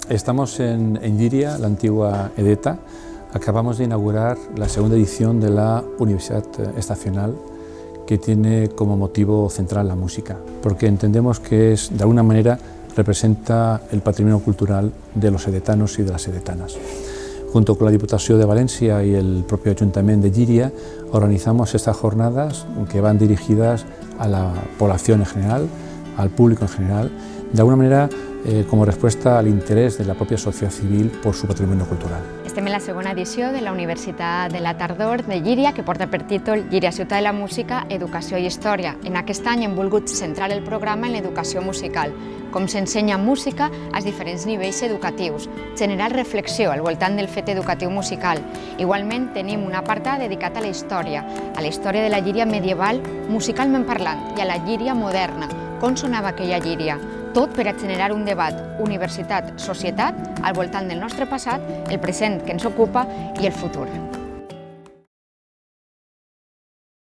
Estamos en Llíria, la antigua EDETA. Acabamos de inaugurar la segunda edición de la Universidad Estacional, que tiene como motivo central la música, porque entendemos que de alguna manera representa el patrimonio cultural de los edetanos y de las edetanas. Junto con la Diputació de València y el propio Ayuntamiento de Llíria organizamos estas jornadas que van dirigidas a la población en general, al público en general, de alguna manera como respuesta al interés de la propia sociedad civil por su patrimonio cultural. Estem en la segona edició de la Universitat de la Tardor de Llíria, que porta per títol Llíria, ciutat de la música, educació i història. En aquest any hem volgut centrar el programa en l'educació musical, com s'ensenya música als diferents nivells educatius, generar reflexió al voltant del fet educatiu musical. Igualment tenim un apartat dedicat a la història de la Llíria medieval musicalment parlant i a la Llíria moderna, com sonava aquella Llíria, tot per a generar un debat universitat-societat al voltant del nostre passat, el present que ens ocupa i el futur.